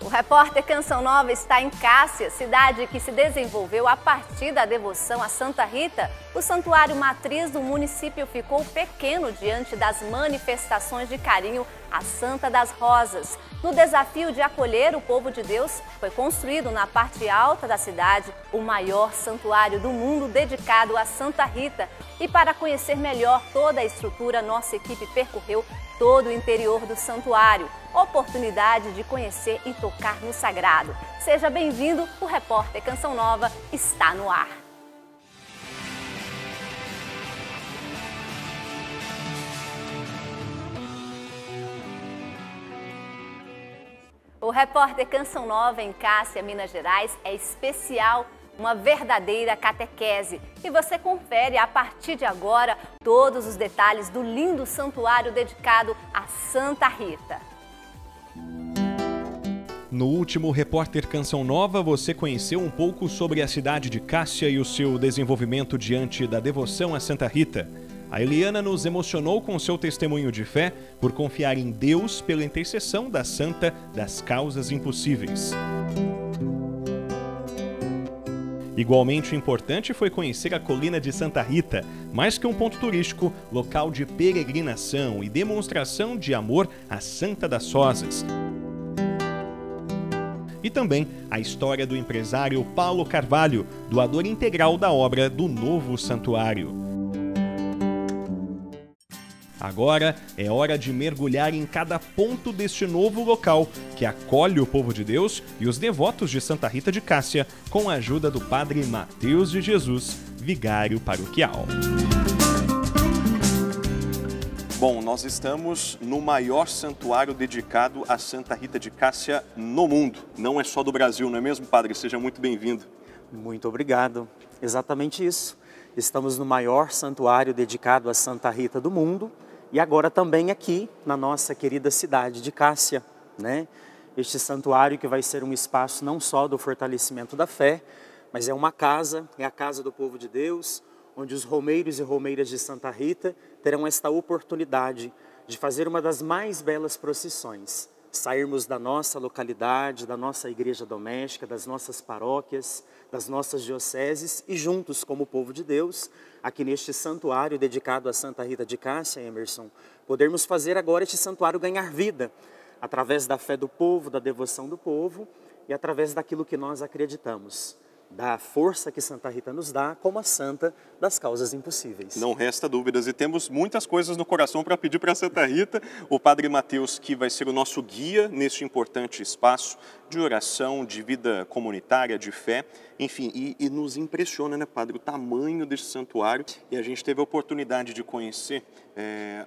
O repórter Canção Nova está em Cássia, cidade que se desenvolveu a partir da devoção a Santa Rita. O santuário matriz do município ficou pequeno diante das manifestações de carinho à Santa das Rosas. No desafio de acolher o povo de Deus, foi construído na parte alta da cidade o maior santuário do mundo dedicado a Santa Rita. E para conhecer melhor toda a estrutura, nossa equipe percorreu todo o interior do santuário. Oportunidade de conhecer e tocar no sagrado. Seja bem-vindo, o repórter Canção Nova está no ar. O repórter Canção Nova em Cássia, Minas Gerais, é especial, uma verdadeira catequese. E você confere a partir de agora todos os detalhes do lindo santuário dedicado a Santa Rita. No último Repórter Canção Nova, você conheceu um pouco sobre a cidade de Cássia e o seu desenvolvimento diante da devoção a Santa Rita. A Eliana nos emocionou com seu testemunho de fé por confiar em Deus pela intercessão da Santa das Causas Impossíveis. Igualmente importante foi conhecer a colina de Santa Rita, mais que um ponto turístico, local de peregrinação e demonstração de amor à Santa das Rosas. E também a história do empresário Paulo Carvalho, doador integral da obra do novo santuário. Agora é hora de mergulhar em cada ponto deste novo local, que acolhe o povo de Deus e os devotos de Santa Rita de Cássia, com a ajuda do Padre Mateus de Jesus, vigário paroquial. Bom, nós estamos no maior santuário dedicado a Santa Rita de Cássia no mundo. Não é só do Brasil, não é mesmo, Padre? Seja muito bem-vindo. Muito obrigado. Exatamente isso. Estamos no maior santuário dedicado a Santa Rita do mundo e agora também aqui na nossa querida cidade de Cássia, né? Este santuário que vai ser um espaço não só do fortalecimento da fé, mas é uma casa, é a casa do povo de Deus, onde os romeiros e romeiras de Santa Rita terão esta oportunidade de fazer uma das mais belas procissões, sairmos da nossa localidade, da nossa igreja doméstica, das nossas paróquias, das nossas dioceses e juntos como povo de Deus, aqui neste santuário dedicado a Santa Rita de Cássia, Emerson, podermos fazer agora este santuário ganhar vida, através da fé do povo, da devoção do povo e através daquilo que nós acreditamos, da força que Santa Rita nos dá como a Santa das Causas Impossíveis. Não resta dúvidas e temos muitas coisas no coração para pedir para Santa Rita, o Padre Mateus, que vai ser o nosso guia neste importante espaço de oração, de vida comunitária, de fé, enfim, e nos impressiona, né, Padre, o tamanho deste santuário, e a gente teve a oportunidade de conhecer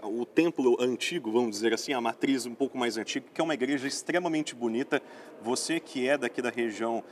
o templo antigo, vamos dizer assim, a matriz um pouco mais antiga, que é uma igreja extremamente bonita. Você que é daqui da região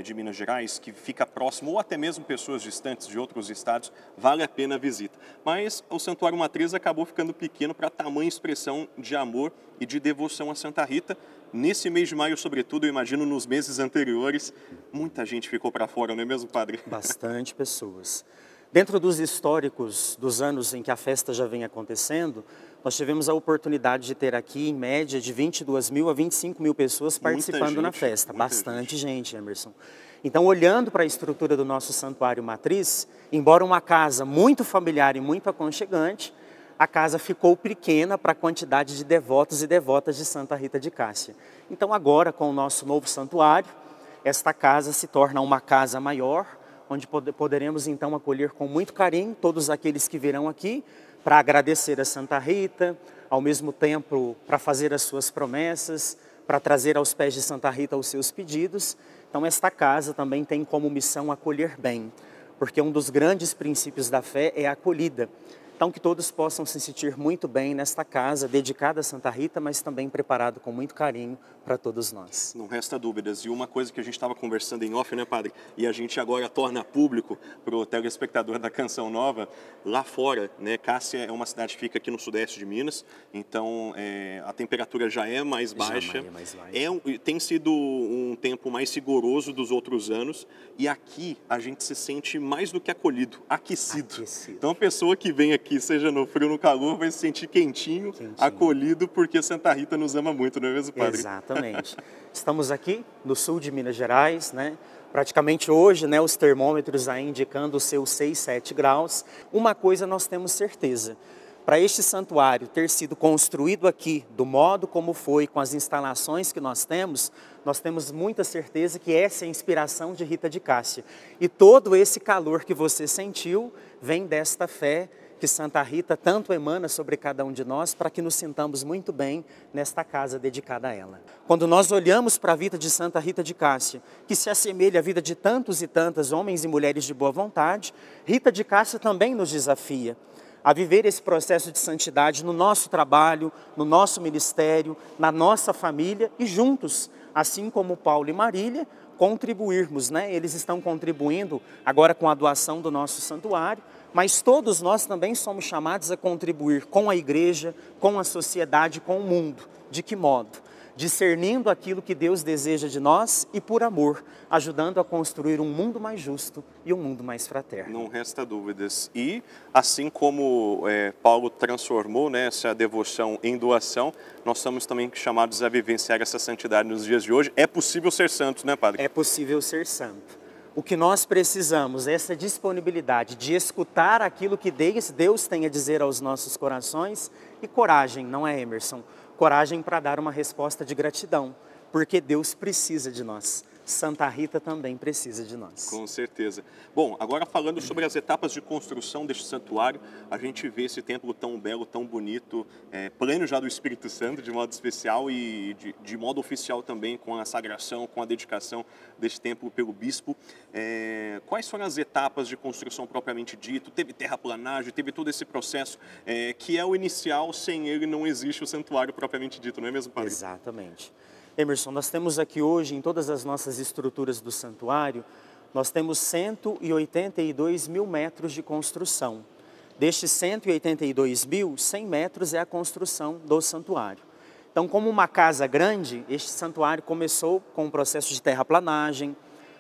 de Minas Gerais, que fica próximo, ou até mesmo pessoas distantes de outros estados, vale a pena a visita. Mas o santuário matriz acabou ficando pequeno para a tamanha expressão de amor e de devoção a Santa Rita. Nesse mês de maio, sobretudo, eu imagino nos meses anteriores, muita gente ficou para fora, não é mesmo, Padre? Bastante pessoas. Dentro dos históricos dos anos em que a festa já vem acontecendo, nós tivemos a oportunidade de ter aqui, em média, de 22 mil a 25 mil pessoas participando na festa. Bastante gente, Emerson. Então, olhando para a estrutura do nosso santuário matriz, embora uma casa muito familiar e muito aconchegante, a casa ficou pequena para a quantidade de devotos e devotas de Santa Rita de Cássia. Então agora, com o nosso novo santuário, esta casa se torna uma casa maior, onde poderemos então acolher com muito carinho todos aqueles que virão aqui para agradecer a Santa Rita, ao mesmo tempo para fazer as suas promessas, para trazer aos pés de Santa Rita os seus pedidos. Então esta casa também tem como missão acolher bem, porque um dos grandes princípios da fé é a acolhida. Então que todos possam se sentir muito bem nesta casa, dedicada a Santa Rita, mas também preparado com muito carinho para todos nós. Não resta dúvidas. E uma coisa que a gente estava conversando em off, né, Padre? E a gente agora torna público para o telespectador da Canção Nova, lá fora, né? Cássia é uma cidade que fica aqui no sudeste de Minas, então a temperatura já é mais baixa. Tem sido um tempo mais rigoroso dos outros anos e aqui a gente se sente mais do que acolhido, aquecido. Então a pessoa que vem aqui aqui, seja no frio ou no calor, vai se sentir quentinho, acolhido, porque Santa Rita nos ama muito, não é mesmo, padre? Exatamente. Estamos aqui no sul de Minas Gerais, né? Praticamente hoje, né, os termômetros aí indicando os seus 6, 7 graus. Uma coisa nós temos certeza: para este santuário ter sido construído aqui, do modo como foi, com as instalações que nós temos muita certeza que essa é a inspiração de Rita de Cássia. E todo esse calor que você sentiu vem desta fé que Santa Rita tanto emana sobre cada um de nós, para que nos sintamos muito bem nesta casa dedicada a ela. Quando nós olhamos para a vida de Santa Rita de Cássia, que se assemelha à vida de tantos e tantas homens e mulheres de boa vontade, Rita de Cássia também nos desafia a viver esse processo de santidade no nosso trabalho, no nosso ministério, na nossa família e juntos, assim como Paulo e Marília, contribuirmos, né? Eles estão contribuindo agora com a doação do nosso santuário, mas todos nós também somos chamados a contribuir com a igreja, com a sociedade, com o mundo. De que modo? Discernindo aquilo que Deus deseja de nós e por amor, ajudando a construir um mundo mais justo e um mundo mais fraterno. Não resta dúvidas. E assim como Paulo transformou, né, essa devoção em doação, nós somos também chamados a vivenciar essa santidade nos dias de hoje. É possível ser santos, né, padre? É possível ser santo. O que nós precisamos é essa disponibilidade de escutar aquilo que Deus tem a dizer aos nossos corações e coragem, não é, Emerson? Coragem para dar uma resposta de gratidão, porque Deus precisa de nós. Santa Rita também precisa de nós. Com certeza. Bom, agora falando sobre as etapas de construção deste santuário, a gente vê esse templo tão belo, tão bonito, pleno já do Espírito Santo, de modo especial e de modo oficial também, com a sagração, com a dedicação deste templo pelo bispo. Quais foram as etapas de construção propriamente dito? Teve terraplanagem, teve todo esse processo, que é o inicial, sem ele não existe o santuário propriamente dito, não é mesmo, padre? Exatamente. Emerson, nós temos aqui hoje, em todas as nossas estruturas do santuário, nós temos 182 mil metros de construção. Destes 182 mil, 100 metros é a construção do santuário. Então, como uma casa grande, este santuário começou com o processo de terraplanagem,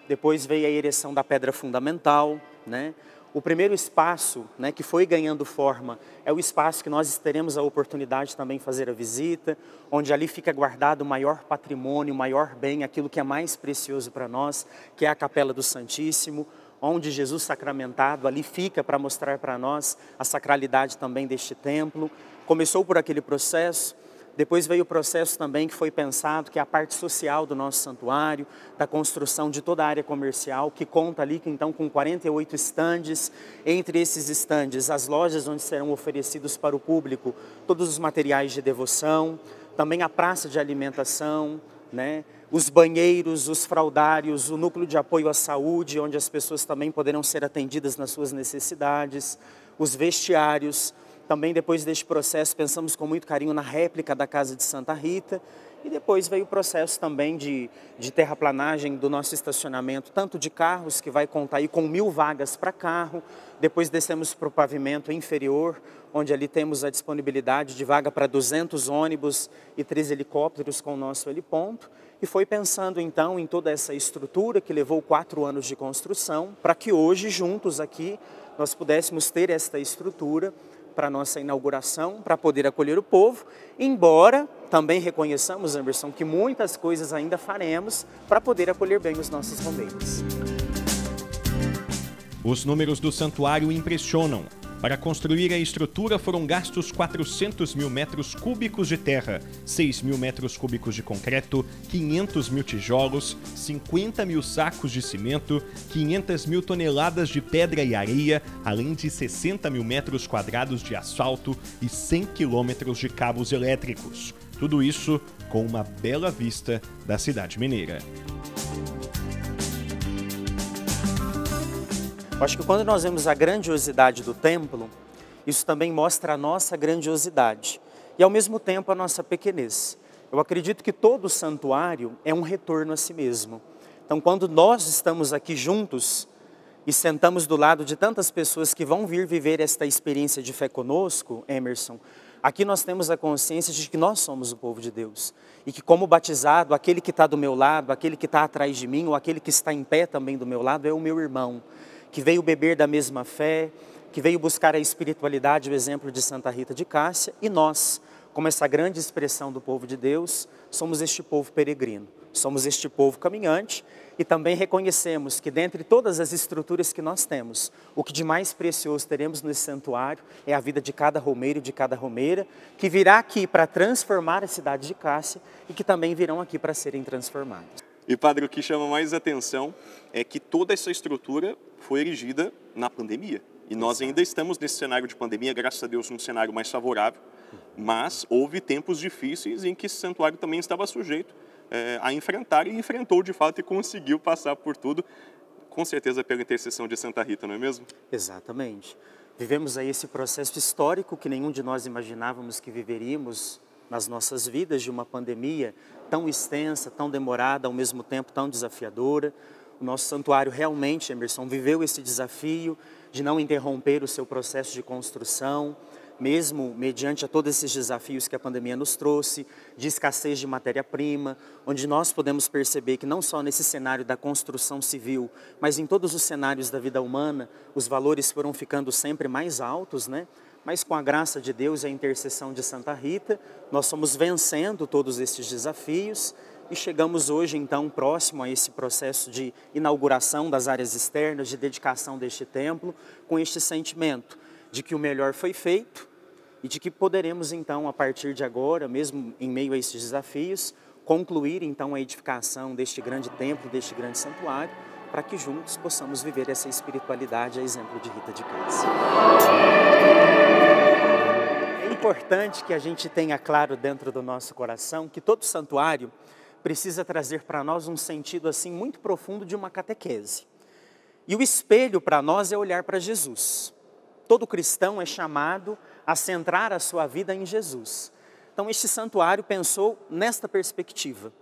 depois veio a ereção da pedra fundamental, né? O primeiro espaço, né, que foi ganhando forma é o espaço que nós teremos a oportunidade também de fazer a visita, onde ali fica guardado o maior patrimônio, o maior bem, aquilo que é mais precioso para nós, que é a Capela do Santíssimo, onde Jesus sacramentado ali fica para mostrar para nós a sacralidade também deste templo. Começou por aquele processo. Depois veio o processo também que foi pensado, que é a parte social do nosso santuário, da construção de toda a área comercial, que conta ali então com 48 estandes. Entre esses estandes, as lojas onde serão oferecidos para o público todos os materiais de devoção, também a praça de alimentação, né? Os banheiros, os fraudários, o núcleo de apoio à saúde, onde as pessoas também poderão ser atendidas nas suas necessidades, os vestiários. Também depois deste processo pensamos com muito carinho na réplica da Casa de Santa Rita e depois veio o processo também de terraplanagem do nosso estacionamento, tanto de carros, que vai contar aí com 1000 vagas para carro, depois descemos para o pavimento inferior, onde ali temos a disponibilidade de vaga para 200 ônibus e 3 helicópteros com o nosso heliponto. E foi pensando então em toda essa estrutura que levou 4 anos de construção, para que hoje juntos aqui nós pudéssemos ter esta estrutura para a nossa inauguração, para poder acolher o povo, embora também reconheçamos, Emerson, que muitas coisas ainda faremos para poder acolher bem os nossos romeiros. Os números do santuário impressionam. Para construir a estrutura foram gastos 400 mil metros cúbicos de terra, 6 mil metros cúbicos de concreto, 500 mil tijolos, 50 mil sacos de cimento, 500 mil toneladas de pedra e areia, além de 60 mil metros quadrados de asfalto e 100 quilômetros de cabos elétricos. Tudo isso com uma bela vista da cidade mineira. Eu acho que quando nós vemos a grandiosidade do templo, isso também mostra a nossa grandiosidade e ao mesmo tempo a nossa pequenez. Eu acredito que todo santuário é um retorno a si mesmo. Então quando nós estamos aqui juntos e sentamos do lado de tantas pessoas que vão vir viver esta experiência de fé conosco, Emerson, aqui nós temos a consciência de que nós somos o povo de Deus. E que como batizado, aquele que está do meu lado, aquele que está atrás de mim, ou aquele que está em pé também do meu lado, é o meu irmão, que veio beber da mesma fé, que veio buscar a espiritualidade, o exemplo de Santa Rita de Cássia, e nós, como essa grande expressão do povo de Deus, somos este povo peregrino, somos este povo caminhante, e também reconhecemos que dentre todas as estruturas que nós temos, o que de mais precioso teremos nesse santuário é a vida de cada romeiro e de cada romeira, que virá aqui para transformar a cidade de Cássia e que também virão aqui para serem transformados. E, padre, o que chama mais atenção é que toda essa estrutura foi erigida na pandemia. E nós ainda estamos nesse cenário de pandemia, graças a Deus, num cenário mais favorável, mas houve tempos difíceis em que esse santuário também estava sujeito a enfrentar, e enfrentou de fato e conseguiu passar por tudo, com certeza pela intercessão de Santa Rita, não é mesmo? Exatamente. Vivemos aí esse processo histórico que nenhum de nós imaginávamos que viveríamos nas nossas vidas, de uma pandemia tão extensa, tão demorada, ao mesmo tempo tão desafiadora. O nosso santuário realmente, Emerson, viveu esse desafio de não interromper o seu processo de construção, mesmo mediante a todos esses desafios que a pandemia nos trouxe, de escassez de matéria-prima, onde nós podemos perceber que não só nesse cenário da construção civil, mas em todos os cenários da vida humana, os valores foram ficando sempre mais altos, né? Mas com a graça de Deus e a intercessão de Santa Rita, nós fomos vencendo todos esses desafios e chegamos hoje, então, próximo a esse processo de inauguração das áreas externas, de dedicação deste templo, com este sentimento de que o melhor foi feito e de que poderemos, então, a partir de agora, mesmo em meio a esses desafios, concluir, então, a edificação deste grande templo, deste grande santuário, para que juntos possamos viver essa espiritualidade a exemplo de Rita de Cássia. É importante que a gente tenha claro dentro do nosso coração que todo santuário precisa trazer para nós um sentido assim muito profundo de uma catequese. E o espelho para nós é olhar para Jesus. Todo cristão é chamado a centrar a sua vida em Jesus. Então este santuário pensou nesta perspectiva,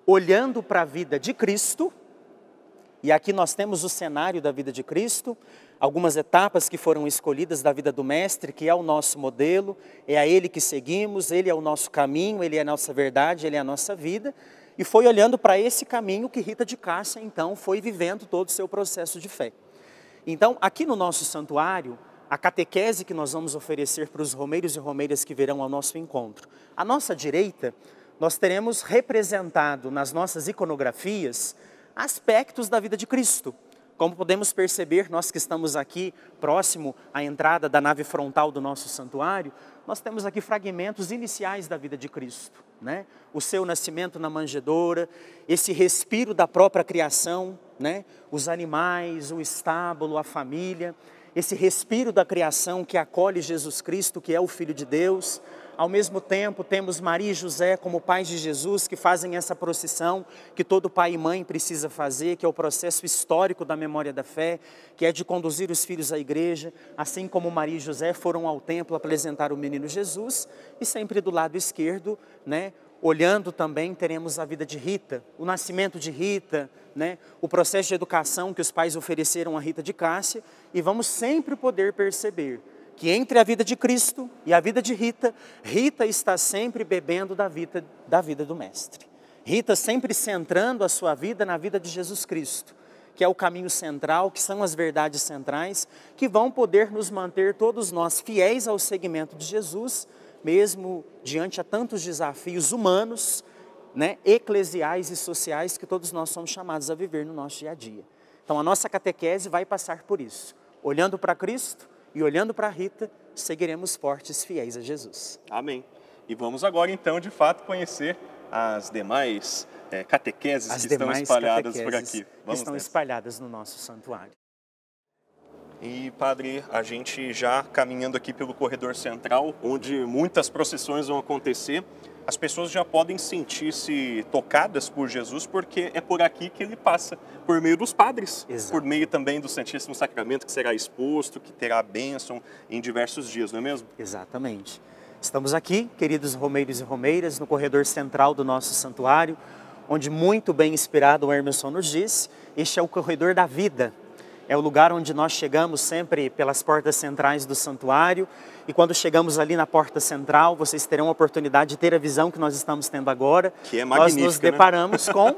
olhando para a vida de Cristo, e aqui nós temos o cenário da vida de Cristo, algumas etapas que foram escolhidas da vida do Mestre, que é o nosso modelo, é a Ele que seguimos, Ele é o nosso caminho, Ele é a nossa verdade, Ele é a nossa vida, e foi olhando para esse caminho que Rita de Cássia, então, foi vivendo todo o seu processo de fé. Então, aqui no nosso santuário, a catequese que nós vamos oferecer para os romeiros e romeiras que virão ao nosso encontro. À nossa direita, nós teremos representado nas nossas iconografias aspectos da vida de Cristo. Como podemos perceber, nós que estamos aqui próximo à entrada da nave frontal do nosso santuário, nós temos aqui fragmentos iniciais da vida de Cristo, né? O seu nascimento na manjedoura, esse respiro da própria criação, né? Os animais, o estábulo, a família, esse respiro da criação que acolhe Jesus Cristo, que é o Filho de Deus. Ao mesmo tempo, temos Maria e José como pais de Jesus, que fazem essa procissão que todo pai e mãe precisa fazer, que é o processo histórico da memória da fé, que é de conduzir os filhos à igreja, assim como Maria e José foram ao templo apresentar o menino Jesus, e sempre do lado esquerdo, né, olhando também, teremos a vida de Rita, o nascimento de Rita, né, o processo de educação que os pais ofereceram a Rita de Cássia, e vamos sempre poder perceber que entre a vida de Cristo e a vida de Rita, Rita está sempre bebendo da vida do Mestre. Rita sempre centrando a sua vida na vida de Jesus Cristo, que é o caminho central, que são as verdades centrais, que vão poder nos manter todos nós fiéis ao segmento de Jesus, mesmo diante a tantos desafios humanos, né, eclesiais e sociais que todos nós somos chamados a viver no nosso dia a dia. Então a nossa catequese vai passar por isso, olhando para Cristo, e olhando para Rita, seguiremos fortes, fiéis a Jesus. Amém. E vamos agora, então, de fato, conhecer as demais catequeses que estão espalhadas por aqui. Que estão espalhadas no nosso santuário. E, padre, a gente já caminhando aqui pelo corredor central, onde muitas procissões vão acontecer, as pessoas já podem sentir-se tocadas por Jesus, porque é por aqui que ele passa, por meio dos padres, Exato. Por meio também do Santíssimo Sacramento, que será exposto, que terá a bênção em diversos dias, não é mesmo? Exatamente. Estamos aqui, queridos romeiros e romeiras, no corredor central do nosso santuário, onde muito bem inspirado o Emerson nos disse, este é o corredor da vida. É o lugar onde nós chegamos sempre pelas portas centrais do santuário, e quando chegamos ali na porta central, vocês terão a oportunidade de ter a visão que nós estamos tendo agora. Que é magnífica, nós nos deparamos com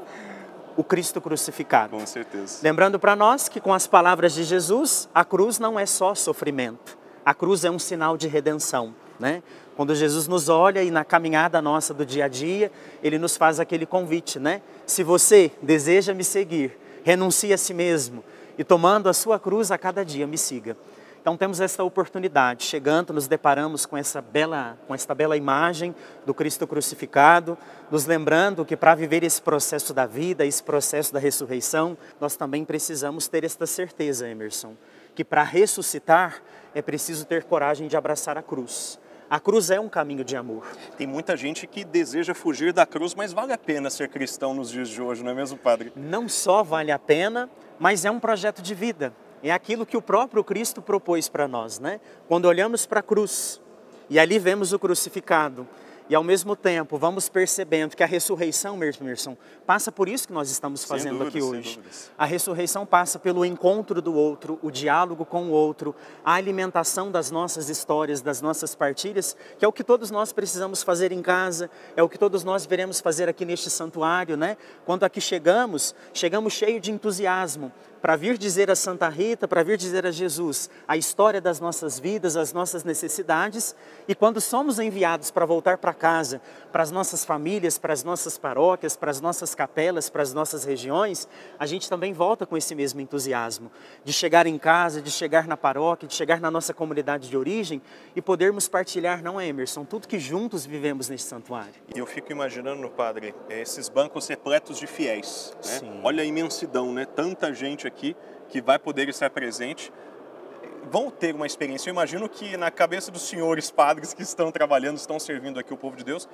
o Cristo crucificado. Com certeza. Lembrando para nós que com as palavras de Jesus, a cruz não é só sofrimento. A cruz é um sinal de redenção, né? Quando Jesus nos olha e na caminhada nossa do dia a dia, Ele nos faz aquele convite, né? Se você deseja me seguir, renuncie a si mesmo e tomando a sua cruz a cada dia, me siga. Então temos esta oportunidade, chegando, nos deparamos com esta bela imagem do Cristo crucificado, nos lembrando que para viver esse processo da vida, esse processo da ressurreição, nós também precisamos ter esta certeza, Emerson, que para ressuscitar é preciso ter coragem de abraçar a cruz. A cruz é um caminho de amor. Tem muita gente que deseja fugir da cruz, mas vale a pena ser cristão nos dias de hoje, não é mesmo, padre? Não só vale a pena, mas é um projeto de vida. É aquilo que o próprio Cristo propôs para nós, né? Quando olhamos para a cruz e ali vemos o crucificado e ao mesmo tempo vamos percebendo que a ressurreição, Emerson, passa por isso que nós estamos fazendo aqui hoje. A ressurreição passa pelo encontro do outro, o diálogo com o outro, a alimentação das nossas histórias, das nossas partilhas, que é o que todos nós precisamos fazer em casa, é o que todos nós veremos fazer aqui neste santuário, né? Quando aqui chegamos cheios de entusiasmo, para vir dizer a Santa Rita, para vir dizer a Jesus a história das nossas vidas, as nossas necessidades. E quando somos enviados para voltar para casa, para as nossas famílias, para as nossas paróquias, para as nossas capelas, para as nossas regiões, a gente também volta com esse mesmo entusiasmo de chegar em casa, de chegar na paróquia, de chegar na nossa comunidade de origem e podermos partilhar, não é, Emerson, tudo que juntos vivemos neste santuário. E eu fico imaginando, padre, esses bancos repletos de fiéis, né? Sim. Olha a imensidão, né? Tanta gente aqui que vai poder estar presente, vão ter uma experiência. Eu imagino que na cabeça dos senhores padres que estão trabalhando, estão servindo aqui o povo de Deus,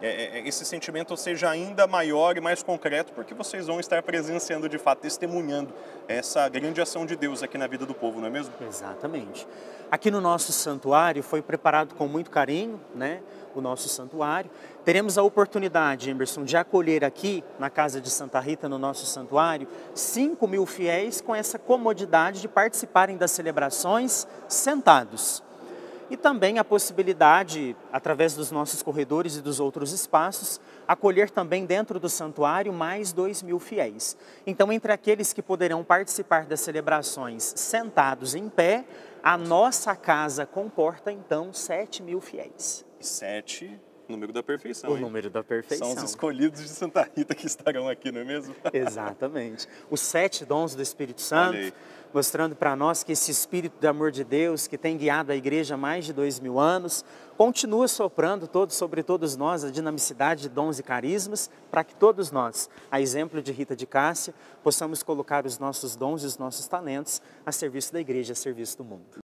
esse sentimento seja ainda maior e mais concreto, porque vocês vão estar presenciando de fato, testemunhando essa grande ação de Deus aqui na vida do povo, não é mesmo? Exatamente. Aqui no nosso santuário foi preparado com muito carinho, né? O nosso santuário. Teremos a oportunidade, Emerson, de acolher aqui na Casa de Santa Rita, no nosso santuário, 5.000 fiéis com essa comodidade de participarem das celebrações sentados. E também a possibilidade, através dos nossos corredores e dos outros espaços, acolher também dentro do santuário mais 2.000 fiéis. Então, entre aqueles que poderão participar das celebrações sentados em pé, a nossa casa comporta então 7.000 fiéis. 7, número da perfeição. O número da perfeição. São os escolhidos de Santa Rita que estarão aqui, não é mesmo? Exatamente. Os 7 dons do Espírito Santo, mostrando para nós que esse Espírito de amor de Deus, que tem guiado a igreja há mais de 2.000 anos, continua soprando sobre todos nós a dinamicidade de dons e carismas, para que todos nós, a exemplo de Rita de Cássia, possamos colocar os nossos dons e os nossos talentos a serviço da igreja, a serviço do mundo.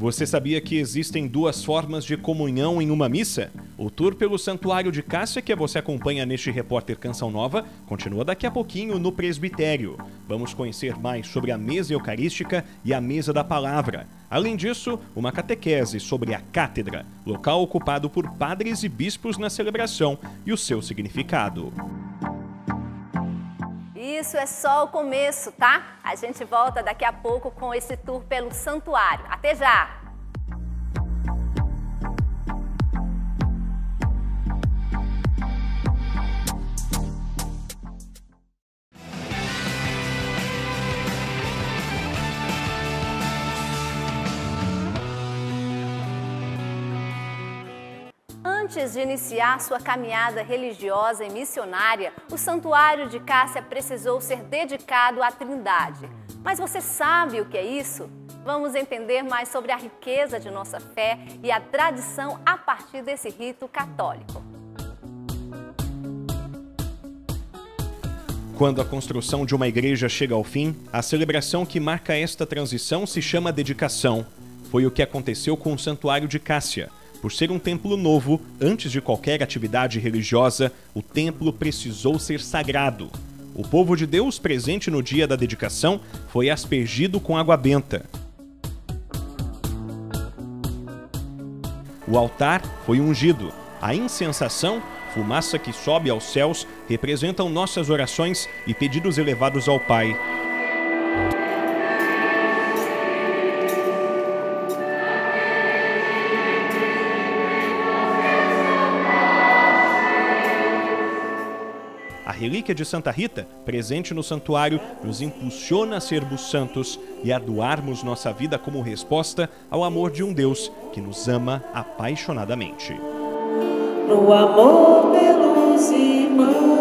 Você sabia que existem 2 formas de comunhão em uma missa? O tour pelo Santuário de Cássia, que você acompanha neste Repórter Canção Nova, continua daqui a pouquinho no presbitério. Vamos conhecer mais sobre a mesa eucarística e a mesa da palavra. Além disso, uma catequese sobre a cátedra, local ocupado por padres e bispos na celebração e o seu significado. Isso é só o começo, tá? A gente volta daqui a pouco com esse tour pelo santuário. Até já! Antes de iniciar sua caminhada religiosa e missionária, o Santuário de Cássia precisou ser dedicado à Trindade. Mas você sabe o que é isso? Vamos entender mais sobre a riqueza de nossa fé e a tradição a partir desse rito católico. Quando a construção de uma igreja chega ao fim, a celebração que marca esta transição se chama dedicação. Foi o que aconteceu com o Santuário de Cássia. Por ser um templo novo, antes de qualquer atividade religiosa, o templo precisou ser sagrado. O povo de Deus presente no dia da dedicação foi aspergido com água benta. O altar foi ungido. A incensação, fumaça que sobe aos céus, representam nossas orações e pedidos elevados ao Pai. relíquia de Santa Rita, presente no santuário, nos impulsiona a sermos santos e a doarmos nossa vida como resposta ao amor de um Deus que nos ama apaixonadamente. No amor pelos irmãos.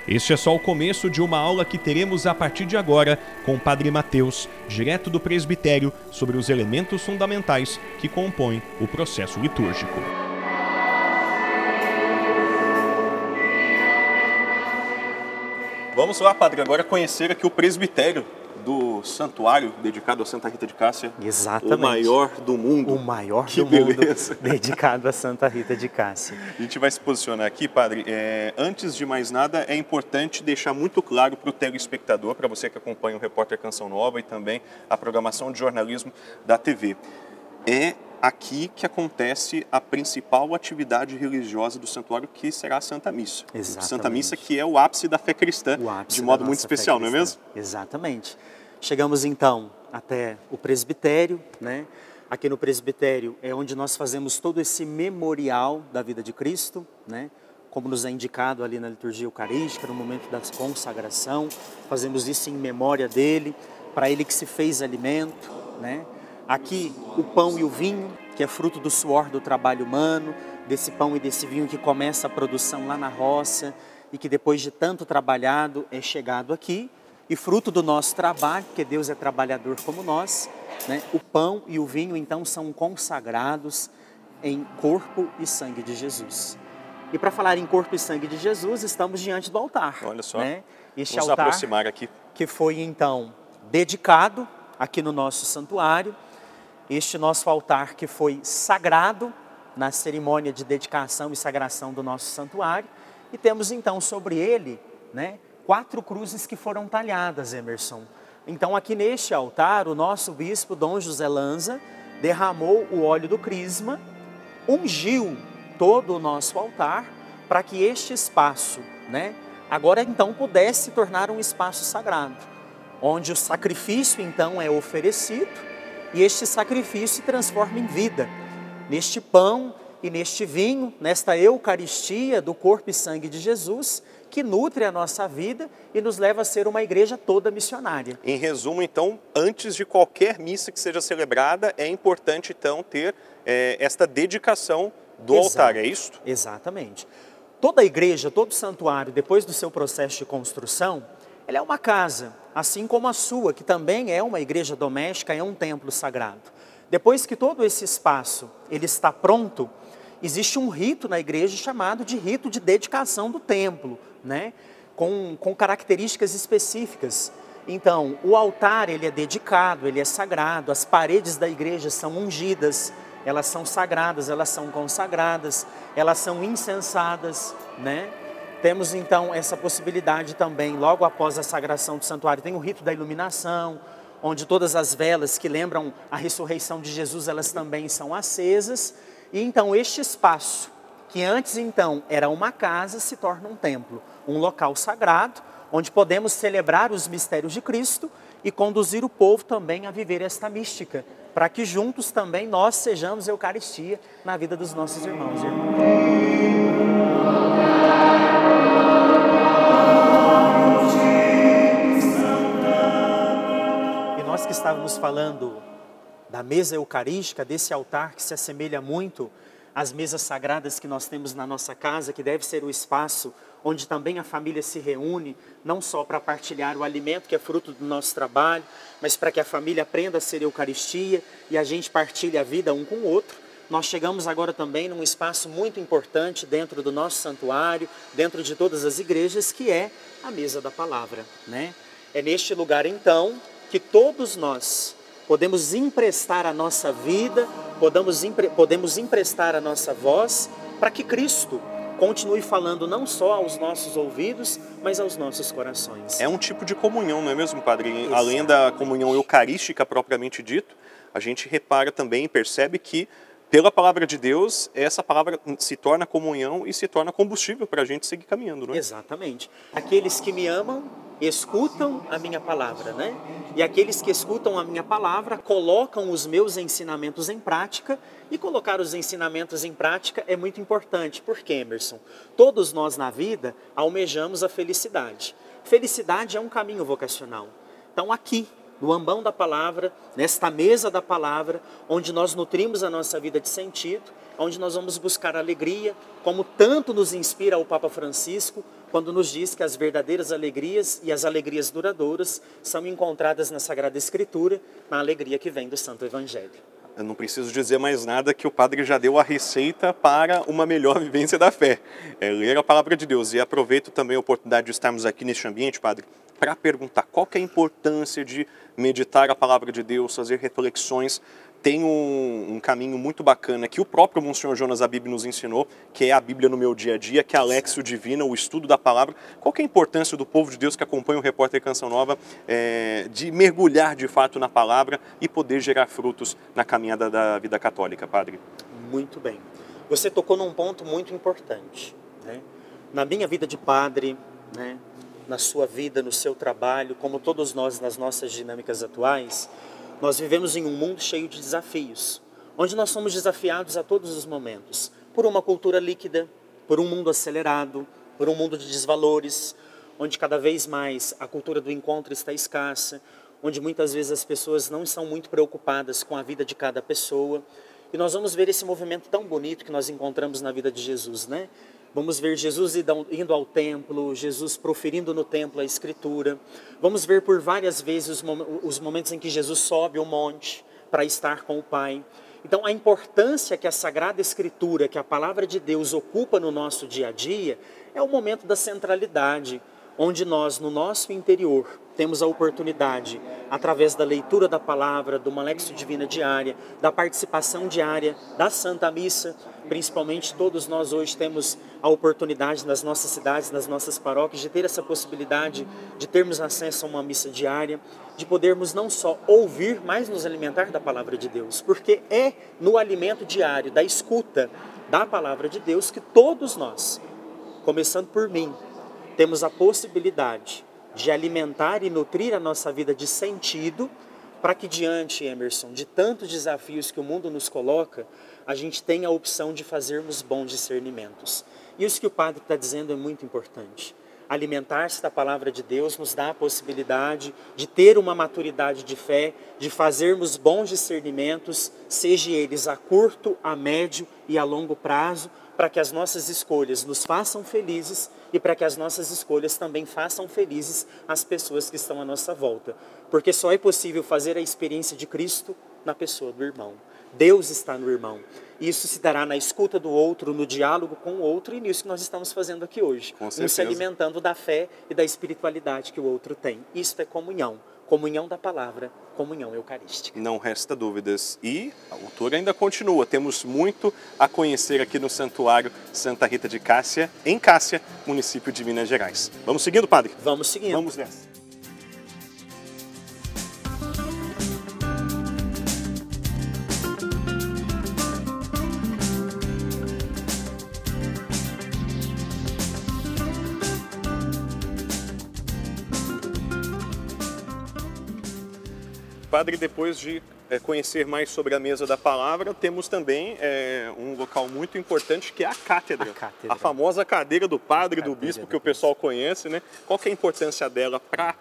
Este é só o começo de uma aula que teremos a partir de agora com o Padre Mateus, direto do presbitério, sobre os elementos fundamentais que compõem o processo litúrgico. Vamos lá, Padre, agora conhecer aqui o presbitério do santuário dedicado a Santa Rita de Cássia. Exatamente. O maior do mundo. O maior que do mundo beleza. dedicado a Santa Rita de Cássia. A gente vai se posicionar aqui, Padre. Antes de mais nada, é importante deixar muito claro para o telespectador, para você que acompanha o Repórter Canção Nova e também a programação de jornalismo da TV. É aqui que acontece a principal atividade religiosa do santuário, que será a Santa Missa. Exatamente. Santa Missa, que é o ápice da fé cristã, de modo muito especial, não é mesmo? Exatamente. Chegamos então até o presbitério, né? Aqui no presbitério é onde nós fazemos todo esse memorial da vida de Cristo, né? Como nos é indicado ali na liturgia eucarística, no momento da consagração, fazemos isso em memória dele, para ele que se fez alimento, né? Aqui o pão e o vinho, que é fruto do suor do trabalho humano, desse pão e desse vinho que começa a produção lá na roça e que depois de tanto trabalhado é chegado aqui. E fruto do nosso trabalho, porque Deus é trabalhador como nós, né? O pão e o vinho então são consagrados em corpo e sangue de Jesus. E para falar em corpo e sangue de Jesus, estamos diante do altar. Olha só, né? Este vamos altar aproximar aqui. Que foi então dedicado aqui no nosso santuário. Este nosso altar que foi sagrado na cerimônia de dedicação e sagração do nosso santuário. E temos então sobre ele, né, 4 cruzes que foram talhadas, Emerson. Então aqui neste altar, o nosso bispo Dom José Lanza derramou o óleo do crisma, ungiu todo o nosso altar para que este espaço, né, agora então pudesse se tornar um espaço sagrado, onde o sacrifício então é oferecido e este sacrifício se transforma em vida. Neste pão e neste vinho, nesta Eucaristia do corpo e sangue de Jesus, que nutre a nossa vida e nos leva a ser uma igreja toda missionária. Em resumo, então, antes de qualquer missa que seja celebrada, é importante, então, ter esta dedicação do altar, é isso? Exatamente. Toda igreja, todo santuário, depois do seu processo de construção, ela é uma casa, assim como a sua, que também é uma igreja doméstica, é um templo sagrado. Depois que todo esse espaço ele está pronto, existe um rito na igreja chamado de rito de dedicação do templo, né? Com características específicas. Então, o altar ele é dedicado, ele é sagrado, as paredes da igreja são ungidas, elas são sagradas, elas são consagradas, elas são incensadas, né? Temos então essa possibilidade também, logo após a sagração do santuário, tem o rito da iluminação, onde todas as velas que lembram a ressurreição de Jesus, elas também são acesas. E então este espaço, que antes então era uma casa, se torna um templo, um local sagrado, onde podemos celebrar os mistérios de Cristo e conduzir o povo também a viver esta mística, para que juntos também nós sejamos Eucaristia na vida dos nossos irmãos e irmãs. E nós que estávamos falando da mesa eucarística, desse altar que se assemelha muito às mesas sagradas que nós temos na nossa casa, que deve ser o espaço onde também a família se reúne, não só para partilhar o alimento que é fruto do nosso trabalho, mas para que a família aprenda a ser Eucaristia e a gente partilhe a vida um com o outro. Nós chegamos agora também num espaço muito importante dentro do nosso santuário, dentro de todas as igrejas, que é a mesa da palavra, né? É neste lugar então que todos nós podemos emprestar a nossa vida, podemos emprestar a nossa voz para que Cristo continue falando não só aos nossos ouvidos, mas aos nossos corações. É um tipo de comunhão, não é mesmo, Padre? Exato. Além da comunhão eucarística propriamente dito, a gente repara também e percebe que, pela palavra de Deus, essa palavra se torna comunhão e se torna combustível para a gente seguir caminhando, não é? Exatamente. Aqueles que me amam escutam a minha palavra, né? E aqueles que escutam a minha palavra colocam os meus ensinamentos em prática, e colocar os ensinamentos em prática é muito importante. Por quê, Emerson? Todos nós na vida almejamos a felicidade. Felicidade é um caminho vocacional. Então aqui, no ambão da palavra, nesta mesa da palavra, onde nós nutrimos a nossa vida de sentido, onde nós vamos buscar alegria, como tanto nos inspira o Papa Francisco, quando nos diz que as verdadeiras alegrias e as alegrias duradouras são encontradas na Sagrada Escritura, na alegria que vem do Santo Evangelho. Eu não preciso dizer mais nada, que o padre já deu a receita para uma melhor vivência da fé. É ler a palavra de Deus. E aproveito também a oportunidade de estarmos aqui neste ambiente, padre, para perguntar qual que é a importância de meditar a palavra de Deus, fazer reflexões. Tem um caminho muito bacana que o próprio Monsenhor Jonas Abib nos ensinou, que é a Bíblia no meu dia a dia, que é a Lexio Divina, o estudo da palavra. Qual que é a importância do povo de Deus que acompanha o Repórter Canção Nova de mergulhar de fato na palavra e poder gerar frutos na caminhada da vida católica, padre? Muito bem. Você tocou num ponto muito importante, né? Na minha vida de padre, né? Na sua vida, no seu trabalho, como todos nós nas nossas dinâmicas atuais, nós vivemos em um mundo cheio de desafios, onde nós somos desafiados a todos os momentos, por uma cultura líquida, por um mundo acelerado, por um mundo de desvalores, onde cada vez mais a cultura do encontro está escassa, onde muitas vezes as pessoas não estão muito preocupadas com a vida de cada pessoa. E nós vamos ver esse movimento tão bonito que nós encontramos na vida de Jesus, né? Vamos ver Jesus indo ao templo, Jesus proferindo no templo a Escritura. Vamos ver por várias vezes os momentos em que Jesus sobe o monte para estar com o Pai. Então, a importância que a Sagrada Escritura, que a Palavra de Deus ocupa no nosso dia a dia, é o momento da centralidade, onde nós, no nosso interior, temos a oportunidade, através da leitura da palavra, de uma Lexio Divina diária, da participação diária da Santa Missa. Principalmente todos nós hoje temos a oportunidade nas nossas cidades, nas nossas paróquias, de ter essa possibilidade de termos acesso a uma missa diária, de podermos não só ouvir, mas nos alimentar da palavra de Deus. Porque é no alimento diário, da escuta da palavra de Deus, que todos nós, começando por mim, temos a possibilidade de alimentar e nutrir a nossa vida de sentido, para que diante, Emerson, de tantos desafios que o mundo nos coloca, a gente tenha a opção de fazermos bons discernimentos. E isso que o padre está dizendo é muito importante. Alimentar-se da palavra de Deus nos dá a possibilidade de ter uma maturidade de fé, de fazermos bons discernimentos, seja eles a curto, a médio e a longo prazo, para que as nossas escolhas nos façam felizes e para que as nossas escolhas também façam felizes as pessoas que estão à nossa volta. Porque só é possível fazer a experiência de Cristo na pessoa do irmão. Deus está no irmão. Isso se dará na escuta do outro, no diálogo com o outro, e nisso que nós estamos fazendo aqui hoje. Com certeza. Um se alimentando da fé e da espiritualidade que o outro tem. Isso é comunhão. Comunhão da palavra, comunhão eucarística. Não resta dúvidas. E a autora ainda continua. Temos muito a conhecer aqui no Santuário Santa Rita de Cássia, em Cássia, município de Minas Gerais. Vamos seguindo, padre? Vamos seguindo. Vamos nessa. Padre, depois de conhecer mais sobre a mesa da palavra, temos também um local muito importante que é a cátedra. A famosa cadeira do padre, do bispo, que o pessoal conhece, né? Qual que é a importância dela para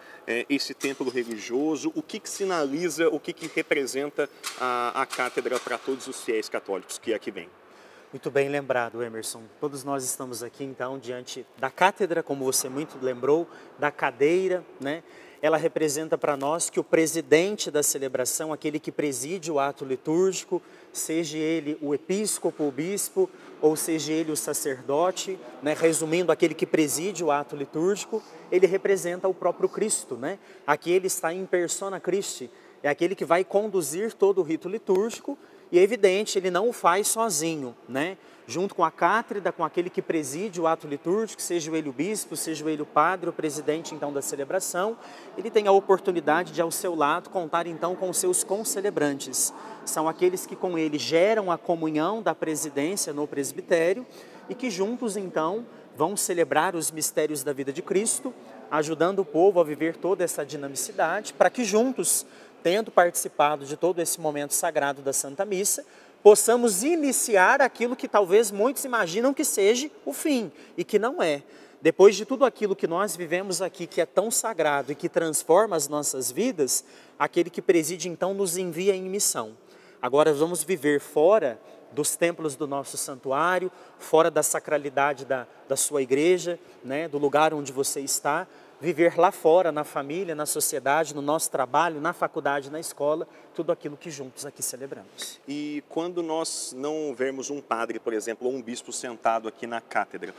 esse templo religioso? O que sinaliza, o que representa a cátedra para todos os fiéis católicos que aqui vêm? Muito bem lembrado, Emerson. Todos nós estamos aqui, então, diante da cátedra, como você muito lembrou, da cadeira, né? Ela representa para nós que o presidente da celebração, aquele que preside o ato litúrgico, seja ele o episcopo, o bispo, ou seja ele o sacerdote, né? Resumindo, aquele que preside o ato litúrgico, ele representa o próprio Cristo, né? Aqui ele está em persona Christi, é aquele que vai conduzir todo o rito litúrgico, e é evidente, ele não o faz sozinho, né? Junto com a cátedra, com aquele que preside o ato litúrgico, seja ele o bispo, seja ele o padre, o presidente então da celebração, ele tem a oportunidade de ao seu lado contar então com os seus concelebrantes. São aqueles que com ele geram a comunhão da presidência no presbitério e que juntos então vão celebrar os mistérios da vida de Cristo, ajudando o povo a viver toda essa dinamicidade, para que juntos, tendo participado de todo esse momento sagrado da Santa Missa, possamos iniciar aquilo que talvez muitos imaginam que seja o fim, e que não é. Depois de tudo aquilo que nós vivemos aqui, que é tão sagrado e que transforma as nossas vidas, aquele que preside então nos envia em missão. Agora vamos viver fora dos templos do nosso santuário, fora da sacralidade da sua igreja, né, do lugar onde você está, viver lá fora, na família, na sociedade, no nosso trabalho, na faculdade, na escola, tudo aquilo que juntos aqui celebramos. E quando nós não vermos um padre, por exemplo, ou um bispo sentado aqui na cátedra,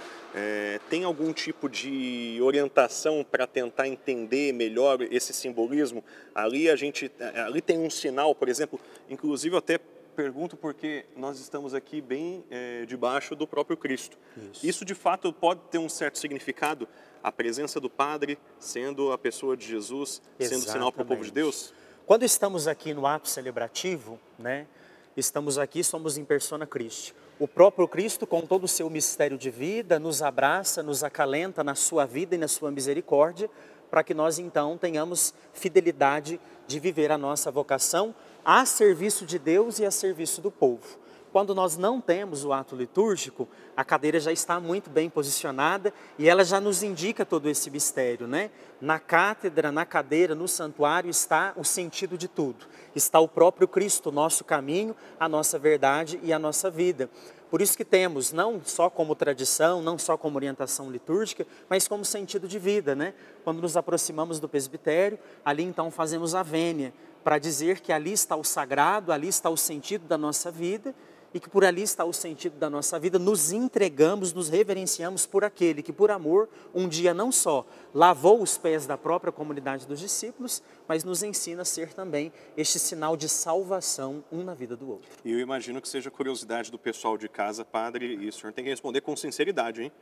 tem algum tipo de orientação para tentar entender melhor esse simbolismo? Ali tem um sinal, por exemplo, inclusive eu até pergunto porque nós estamos aqui bem debaixo do próprio Cristo. Isso de fato pode ter um certo significado? A presença do Padre sendo a pessoa de Jesus, sendo sinal para o povo de Deus? Quando estamos aqui no ato celebrativo, né, estamos aqui, somos em persona Christi. O próprio Cristo, com todo o seu mistério de vida, nos abraça, nos acalenta na sua vida e na sua misericórdia, para que nós então tenhamos fidelidade de viver a nossa vocação a serviço de Deus e a serviço do povo. Quando nós não temos o ato litúrgico, a cadeira já está muito bem posicionada e ela já nos indica todo esse mistério, né? Na cátedra, na cadeira, no santuário está o sentido de tudo. Está o próprio Cristo, o nosso caminho, a nossa verdade e a nossa vida. Por isso que temos, não só como tradição, não só como orientação litúrgica, mas como sentido de vida, né? Quando nos aproximamos do presbitério, ali então fazemos a vênia, para dizer que ali está o sagrado, ali está o sentido da nossa vida, e que por ali está o sentido da nossa vida, nos entregamos, nos reverenciamos por aquele que, por amor, um dia não só lavou os pés da própria comunidade dos discípulos, mas nos ensina a ser também este sinal de salvação um na vida do outro. E eu imagino que seja curiosidade do pessoal de casa, padre, e o senhor tem que responder com sinceridade, hein?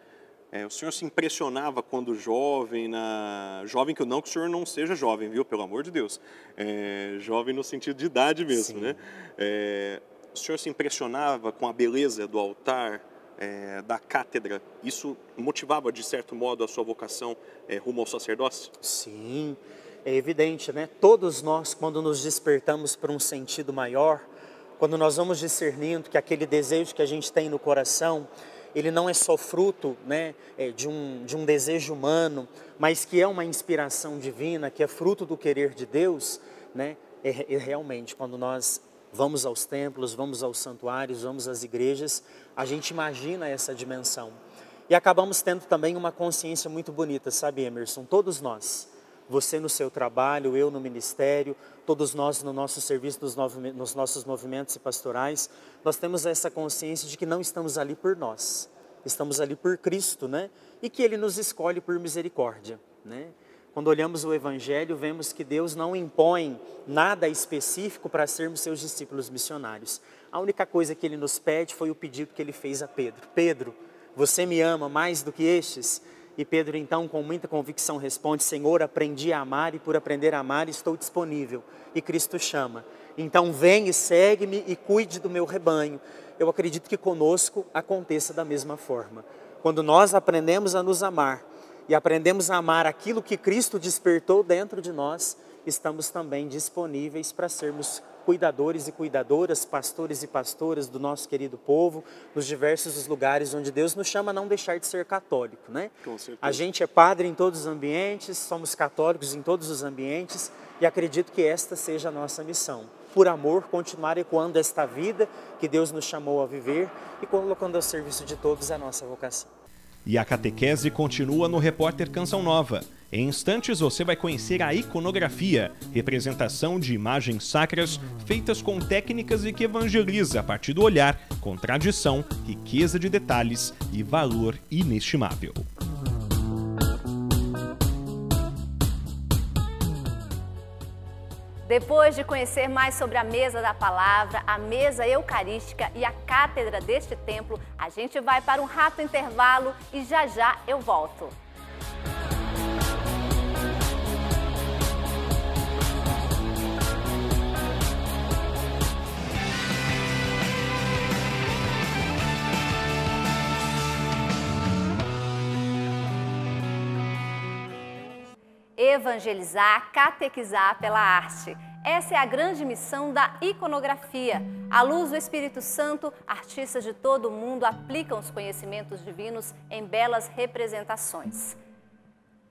O senhor se impressionava quando jovem, jovem que o senhor não seja jovem, viu? Pelo amor de Deus. Jovem no sentido de idade mesmo, né? O senhor se impressionava com a beleza do altar, da cátedra? Isso motivava, de certo modo, a sua vocação rumo ao sacerdócio? Sim, é evidente, né? Todos nós, quando nos despertamos para um sentido maior, quando nós vamos discernindo que aquele desejo que a gente tem no coração, ele não é só fruto, né, de um desejo humano, mas que é uma inspiração divina, que é fruto do querer de Deus, né? Realmente, quando nós vamos aos templos, vamos aos santuários, vamos às igrejas, a gente imagina essa dimensão. E acabamos tendo também uma consciência muito bonita, sabe, Emerson? Todos nós, você no seu trabalho, eu no ministério, todos nós no nosso serviço, nos nossos movimentos e pastorais, nós temos essa consciência de que não estamos ali por nós, estamos ali por Cristo, né? E que Ele nos escolhe por misericórdia, né? Quando olhamos o Evangelho, vemos que Deus não impõe nada específico para sermos seus discípulos missionários. A única coisa que Ele nos pede foi o pedido que Ele fez a Pedro. Pedro, você me ama mais do que estes? E Pedro então com muita convicção responde, Senhor, aprendi a amar e por aprender a amar estou disponível. E Cristo chama, então vem e segue-me e cuide do meu rebanho. Eu acredito que conosco aconteça da mesma forma. Quando nós aprendemos a nos amar e aprendemos a amar aquilo que Cristo despertou dentro de nós, estamos também disponíveis para sermos cuidadores e cuidadoras, pastores e pastoras do nosso querido povo, nos diversos lugares onde Deus nos chama a não deixar de ser católico, né? Com certeza. A gente é padre em todos os ambientes, somos católicos em todos os ambientes e acredito que esta seja a nossa missão. Por amor, continuar ecoando esta vida que Deus nos chamou a viver e colocando ao serviço de todos a nossa vocação. E a catequese continua no Repórter Canção Nova. Em instantes você vai conhecer a iconografia, representação de imagens sacras feitas com técnicas e que evangeliza a partir do olhar, com tradição, riqueza de detalhes e valor inestimável. Depois de conhecer mais sobre a mesa da palavra, a mesa eucarística e a cátedra deste templo, a gente vai para um rápido intervalo e já eu volto. evangelizar, catequizar pela arte. Essa é a grande missão da iconografia. À luz do Espírito Santo, artistas de todo o mundo aplicam os conhecimentos divinos em belas representações.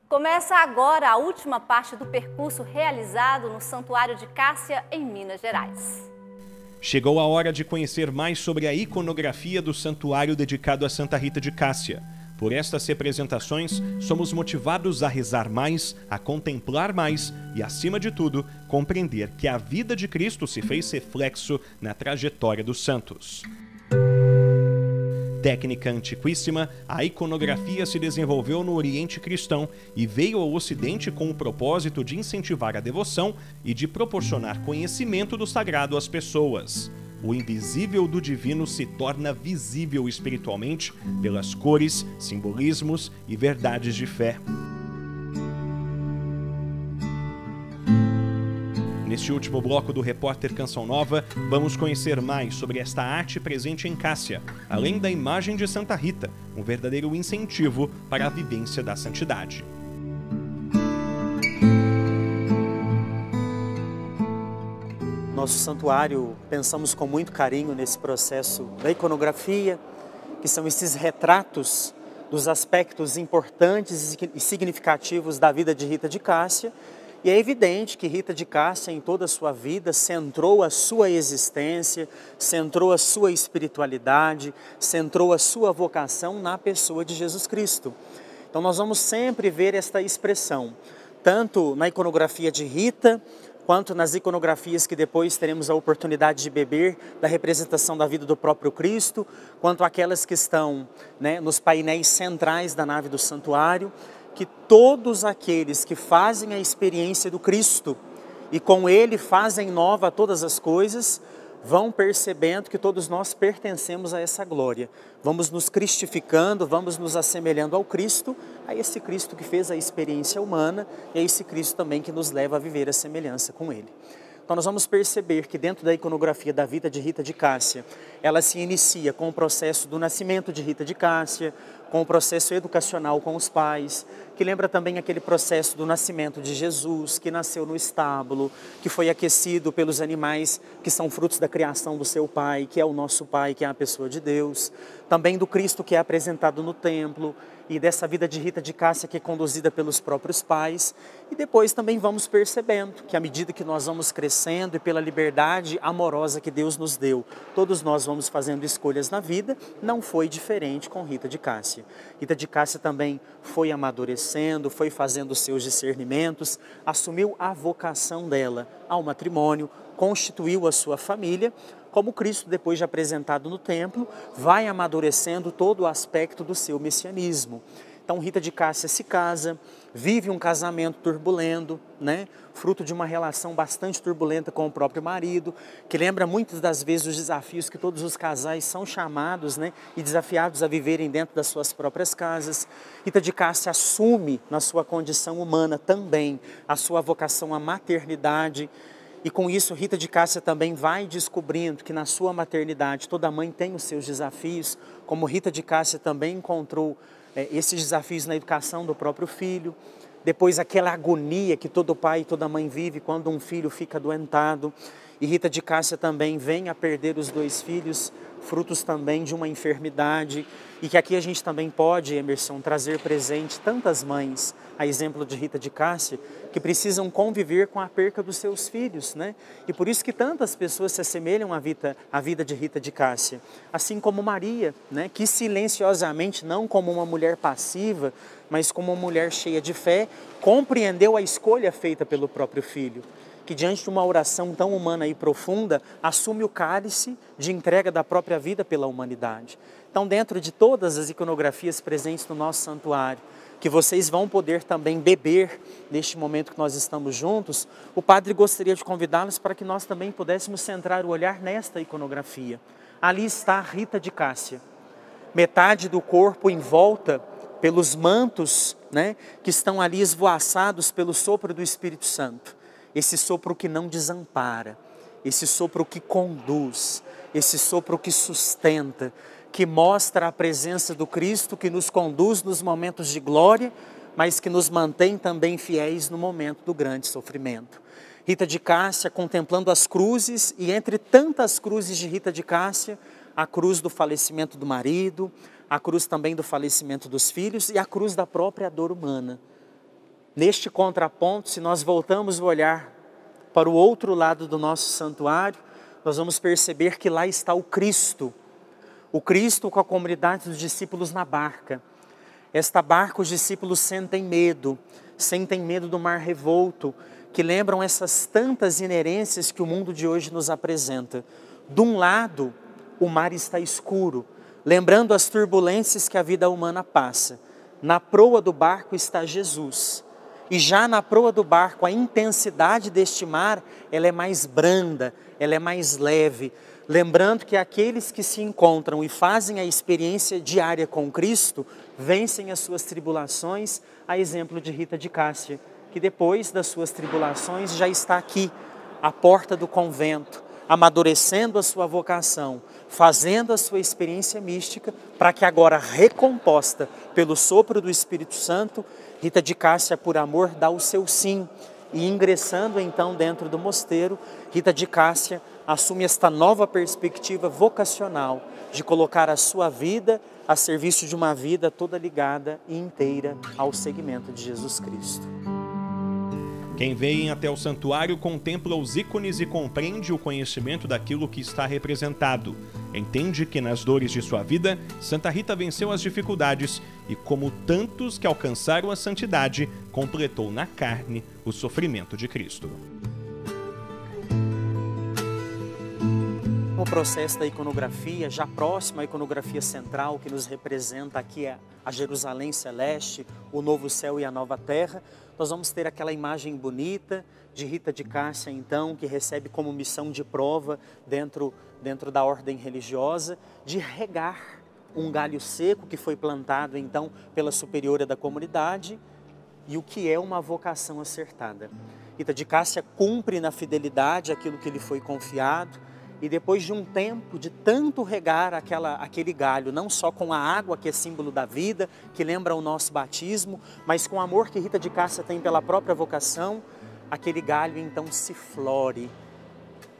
Começa agora a última parte do percurso realizado no Santuário de Cássia, em Minas Gerais. Chegou a hora de conhecer mais sobre a iconografia do santuário dedicado a Santa Rita de Cássia. Por estas representações, somos motivados a rezar mais, a contemplar mais e, acima de tudo, compreender que a vida de Cristo se fez reflexo na trajetória dos santos. Técnica antiquíssima, a iconografia se desenvolveu no Oriente Cristão e veio ao Ocidente com o propósito de incentivar a devoção e de proporcionar conhecimento do sagrado às pessoas. O invisível do divino se torna visível espiritualmente pelas cores, simbolismos e verdades de fé. Neste último bloco do Repórter Canção Nova, vamos conhecer mais sobre esta arte presente em Cássia, além da imagem de Santa Rita, um verdadeiro incentivo para a vivência da santidade. Nosso santuário, pensamos com muito carinho nesse processo da iconografia, que são esses retratos dos aspectos importantes e significativos da vida de Rita de Cássia. E é evidente que Rita de Cássia, em toda a sua vida, centrou a sua existência, centrou a sua espiritualidade, centrou a sua vocação na pessoa de Jesus Cristo. Então nós vamos sempre ver esta expressão, tanto na iconografia de Rita, quanto nas iconografias que depois teremos a oportunidade de beber da representação da vida do próprio Cristo, quanto aquelas que estão, nos painéis centrais da nave do santuário, que todos aqueles que fazem a experiência do Cristo e com Ele fazem nova todas as coisas, vão percebendo que todos nós pertencemos a essa glória. Vamos nos cristificando, vamos nos assemelhando ao Cristo, a esse Cristo que fez a experiência humana e a esse Cristo também que nos leva a viver a semelhança com Ele. Então nós vamos perceber que dentro da iconografia da vida de Rita de Cássia, ela se inicia com o processo do nascimento de Rita de Cássia, com o processo educacional com os pais, que lembra também aquele processo do nascimento de Jesus, que nasceu no estábulo, que foi aquecido pelos animais que são frutos da criação do seu Pai, que é o nosso Pai, que é a pessoa de Deus. Também do Cristo que é apresentado no templo e dessa vida de Rita de Cássia que é conduzida pelos próprios pais. E depois também vamos percebendo que à medida que nós vamos crescendo e pela liberdade amorosa que Deus nos deu, todos nós vamos fazendo escolhas na vida, não foi diferente com Rita de Cássia. Rita de Cássia também foi amadurecendo, foi fazendo os seus discernimentos, assumiu a vocação dela ao matrimônio, constituiu a sua família, como Cristo, depois de apresentado no templo, vai amadurecendo todo o aspecto do seu messianismo. Então Rita de Cássia se casa, vive um casamento turbulento, fruto de uma relação bastante turbulenta com o próprio marido, que lembra muitas das vezes os desafios que todos os casais são chamados e desafiados a viverem dentro das suas próprias casas. Rita de Cássia assume na sua condição humana também a sua vocação à maternidade. E com isso, Rita de Cássia também vai descobrindo que na sua maternidade toda mãe tem os seus desafios, como Rita de Cássia também encontrou esses desafios na educação do próprio filho. Depois aquela agonia que todo pai e toda mãe vive quando um filho fica adoentado. E Rita de Cássia também vem a perder os 2 filhos, frutos também de uma enfermidade. E que aqui a gente também pode, Emerson, trazer presente tantas mães, a exemplo de Rita de Cássia, que precisam conviver com a perca dos seus filhos, E por isso que tantas pessoas se assemelham à vida de Rita de Cássia. Assim como Maria, que silenciosamente, não como uma mulher passiva, mas como uma mulher cheia de fé, compreendeu a escolha feita pelo próprio filho, que diante de uma oração tão humana e profunda, assume o cálice de entrega da própria vida pela humanidade. Então, dentro de todas as iconografias presentes no nosso santuário, que vocês vão poder também beber neste momento que nós estamos juntos, o padre gostaria de convidá-los para que nós também pudéssemos centrar o olhar nesta iconografia. Ali está Rita de Cássia, metade do corpo envolta pelos mantos, que estão ali esvoaçados pelo sopro do Espírito Santo. Esse sopro que não desampara, esse sopro que conduz, esse sopro que sustenta, que mostra a presença do Cristo, que nos conduz nos momentos de glória, mas que nos mantém também fiéis no momento do grande sofrimento. Rita de Cássia contemplando as cruzes, e entre tantas cruzes de Rita de Cássia, a cruz do falecimento do marido, a cruz também do falecimento dos filhos e a cruz da própria dor humana. Neste contraponto, se nós voltamos o olhar para o outro lado do nosso santuário, nós vamos perceber que lá está o Cristo com a comunidade dos discípulos na barca. Esta barca os discípulos sentem medo do mar revolto, que lembram essas tantas inerências que o mundo de hoje nos apresenta. De um lado, o mar está escuro, lembrando as turbulências que a vida humana passa. Na proa do barco está Jesus. E já na proa do barco, a intensidade deste mar, ela é mais branda, ela é mais leve. Lembrando que aqueles que se encontram e fazem a experiência diária com Cristo, vencem as suas tribulações, a exemplo de Rita de Cássia, que depois das suas tribulações já está aqui, à porta do convento, amadurecendo a sua vocação, fazendo a sua experiência mística, para que agora, recomposta pelo sopro do Espírito Santo, Rita de Cássia, por amor, dá o seu sim. E ingressando então dentro do mosteiro, Rita de Cássia assume esta nova perspectiva vocacional de colocar a sua vida a serviço de uma vida toda ligada e inteira ao seguimento de Jesus Cristo. Quem vem até o santuário contempla os ícones e compreende o conhecimento daquilo que está representado. Entende que nas dores de sua vida, Santa Rita venceu as dificuldades e, como tantos que alcançaram a santidade, completou na carne o sofrimento de Cristo. O processo da iconografia, já próximo à iconografia central, que nos representa aqui a Jerusalém Celeste, o novo céu e a nova terra, nós vamos ter aquela imagem bonita de Rita de Cássia, então, que recebe como missão de prova dentro da ordem religiosa, de regar um galho seco que foi plantado, então, pela superiora da comunidade, e o que é uma vocação acertada. Rita de Cássia cumpre na fidelidade aquilo que lhe foi confiado, e depois de um tempo de tanto regar aquele galho, não só com a água que é símbolo da vida, que lembra o nosso batismo, mas com o amor que Rita de Cássia tem pela própria vocação, aquele galho então se flore.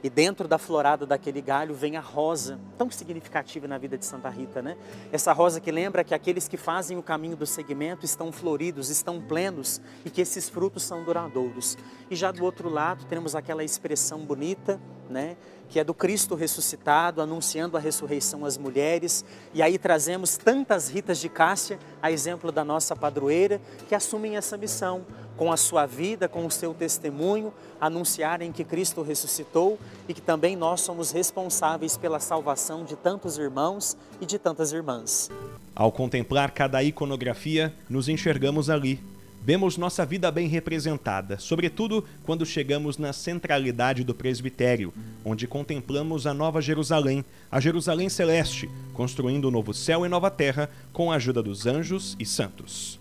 E dentro da florada daquele galho vem a rosa, tão significativa na vida de Santa Rita, né? Essa rosa que lembra que aqueles que fazem o caminho do seguimento estão floridos, estão plenos e que esses frutos são duradouros. E já do outro lado temos aquela expressão bonita, né? Que é do Cristo ressuscitado, anunciando a ressurreição às mulheres. E aí trazemos tantas Ritas de Cássia, a exemplo da nossa padroeira, que assumem essa missão, com a sua vida, com o seu testemunho, anunciarem que Cristo ressuscitou e que também nós somos responsáveis pela salvação de tantos irmãos e de tantas irmãs. Ao contemplar cada iconografia, nos enxergamos ali. Vemos nossa vida bem representada, sobretudo quando chegamos na centralidade do presbitério, onde contemplamos a Nova Jerusalém, a Jerusalém Celeste, construindo o novo céu e nova terra com a ajuda dos anjos e santos.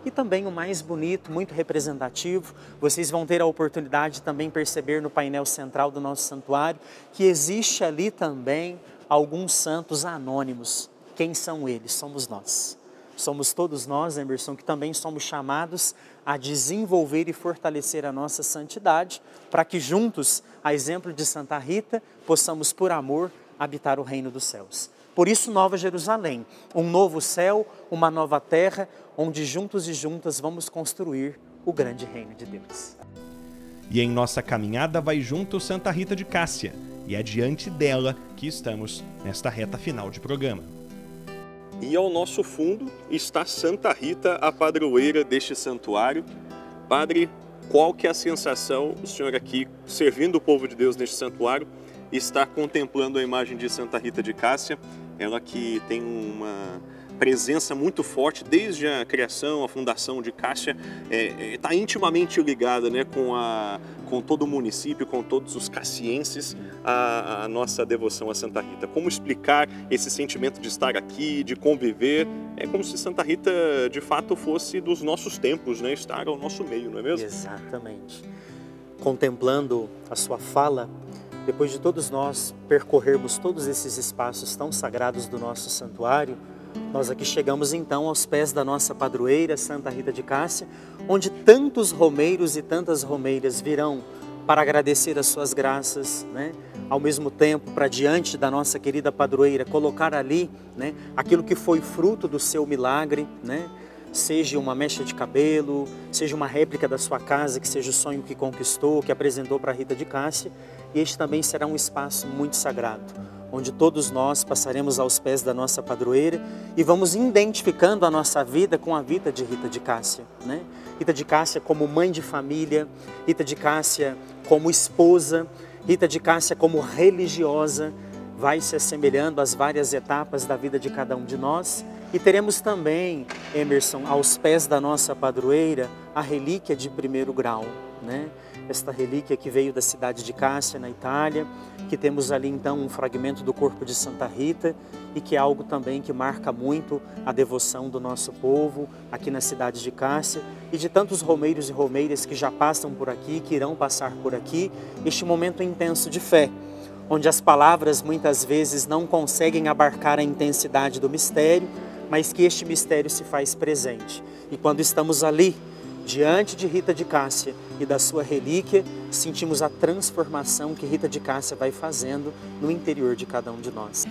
E também o mais bonito, muito representativo, vocês vão ter a oportunidade de também perceber no painel central do nosso santuário que existe ali também alguns santos anônimos. Quem são eles? Somos nós. Somos todos nós, Emerson, que também somos chamados a desenvolver e fortalecer a nossa santidade, para que juntos, a exemplo de Santa Rita, possamos, por amor, habitar o reino dos céus. Por isso, Nova Jerusalém, um novo céu, uma nova terra, onde juntos e juntas vamos construir o grande reino de Deus. E em nossa caminhada vai junto Santa Rita de Cássia, e é diante dela que estamos nesta reta final de programa. E ao nosso fundo está Santa Rita, a padroeira deste santuário. Padre, qual que é a sensação, o senhor aqui servindo o povo de Deus neste santuário, está contemplando a imagem de Santa Rita de Cássia, ela que tem uma presença muito forte desde a criação, a fundação de Cássia, está intimamente ligada, né, com todo o município, com todos os cassienses, a nossa devoção a Santa Rita. Como explicar esse sentimento de estar aqui, de conviver? É como se Santa Rita, de fato, fosse dos nossos tempos, né, estar ao nosso meio, não é mesmo? Exatamente. Contemplando a sua fala, depois de todos nós percorrermos todos esses espaços tão sagrados do nosso santuário, Nós aqui chegamos então aos pés da nossa padroeira, Santa Rita de Cássia, onde tantos romeiros e tantas romeiras virão para agradecer as suas graças, né? Ao mesmo tempo, para diante da nossa querida padroeira, colocar ali, né, aquilo que foi fruto do seu milagre, né? Seja uma mecha de cabelo, seja uma réplica da sua casa, que seja o sonho que conquistou, que apresentou para a Rita de Cássia. E este também será um espaço muito sagrado, onde todos nós passaremos aos pés da nossa padroeira e vamos identificando a nossa vida com a vida de Rita de Cássia, né? Rita de Cássia como mãe de família, Rita de Cássia como esposa, Rita de Cássia como religiosa, vai se assemelhando às várias etapas da vida de cada um de nós. E teremos também, Emerson, aos pés da nossa padroeira, a relíquia de primeiro grau, né? Esta relíquia que veio da cidade de Cássia, na Itália, que temos ali então um fragmento do corpo de Santa Rita e que é algo também que marca muito a devoção do nosso povo aqui na cidade de Cássia e de tantos romeiros e romeiras que já passam por aqui, que irão passar por aqui, este momento intenso de fé, onde as palavras muitas vezes não conseguem abarcar a intensidade do mistério, mas que este mistério se faz presente. E quando estamos ali, diante de Rita de Cássia e da sua relíquia, sentimos a transformação que Rita de Cássia vai fazendo no interior de cada um de nós.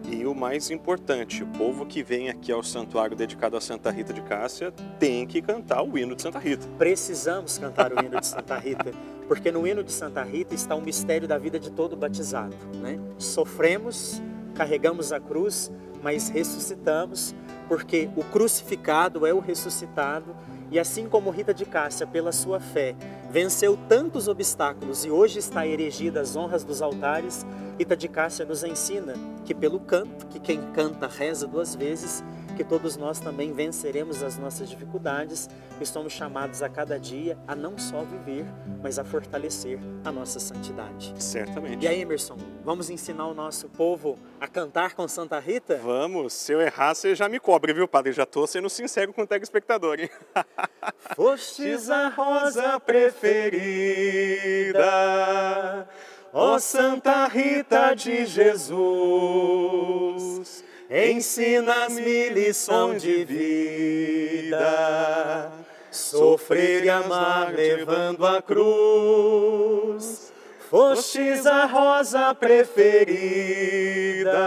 E o mais importante, o povo que vem aqui ao santuário dedicado a Santa Rita de Cássia tem que cantar o hino de Santa Rita. Precisamos cantar o hino de Santa Rita, porque no hino de Santa Rita está o mistério da vida de todo batizado, né? Sofremos, carregamos a cruz, mas ressuscitamos, porque o crucificado é o ressuscitado. E assim como Rita de Cássia, pela sua fé, venceu tantos obstáculos e hoje está erigida às honras dos altares, Rita de Cássia nos ensina que pelo canto, que quem canta reza duas vezes, que todos nós também venceremos as nossas dificuldades e somos chamados a cada dia a não só viver, mas a fortalecer a nossa santidade. Certamente. E aí, Emerson, vamos ensinar o nosso povo a cantar com Santa Rita? Vamos, se eu errar, você já me cobre, viu, padre? Já estou sendo sincero com o telespectador, hein? Fostes a rosa preferida, ó Santa Rita de Jesus, ensina-me lição de vida, sofrer e amar levando a cruz. Fostes a rosa preferida,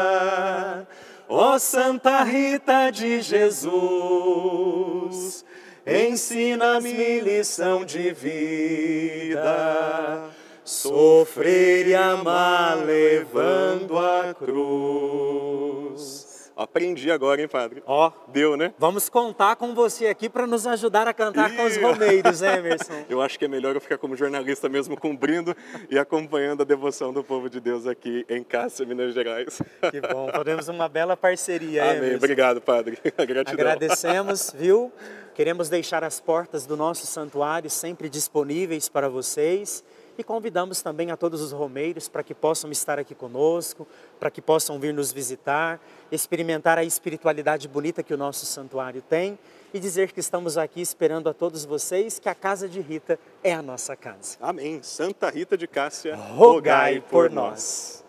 ó Santa Rita de Jesus, ensina-me lição de vida, sofrer e amar levando a cruz. Aprendi agora, hein, padre? Ó, deu, né? Vamos contar com você aqui para nos ajudar a cantar com os romeiros, né, Emerson? Eu acho que é melhor eu ficar como jornalista mesmo, cumprindo e acompanhando a devoção do povo de Deus aqui em Cássia, Minas Gerais. Que bom, podemos uma bela parceria, Amém. Emerson. Obrigado, padre. Gratidão. Agradecemos, viu? Queremos deixar as portas do nosso santuário sempre disponíveis para vocês. E convidamos também a todos os romeiros para que possam estar aqui conosco, para que possam vir nos visitar, experimentar a espiritualidade bonita que o nosso santuário tem e dizer que estamos aqui esperando a todos vocês, que a casa de Rita é a nossa casa. Amém. Santa Rita de Cássia, rogai por nós.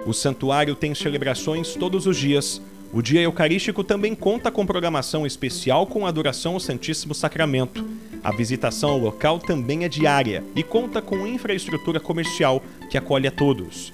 O santuário tem celebrações todos os dias. O dia eucarístico também conta com programação especial com adoração ao Santíssimo Sacramento. A visitação ao local também é diária e conta com infraestrutura comercial que acolhe a todos.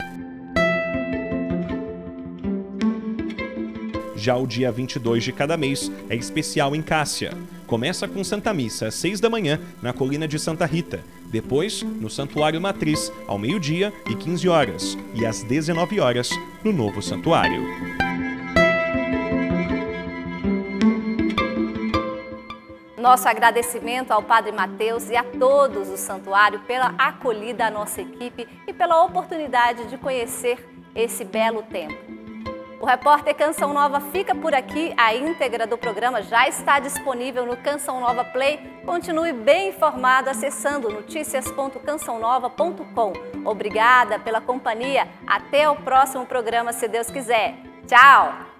Já o dia 22 de cada mês é especial em Cássia. Começa com Santa Missa às 6 da manhã na colina de Santa Rita. Depois, no Santuário Matriz, ao meio-dia e 15 horas. E às 19 horas, no novo santuário. Nosso agradecimento ao Padre Mateus e a todos do santuário pela acolhida à nossa equipe e pela oportunidade de conhecer esse belo templo. O repórter Canção Nova fica por aqui. A íntegra do programa já está disponível no Canção Nova Play. Continue bem informado acessando noticias.cançãonova.com. Obrigada pela companhia. Até o próximo programa, se Deus quiser. Tchau!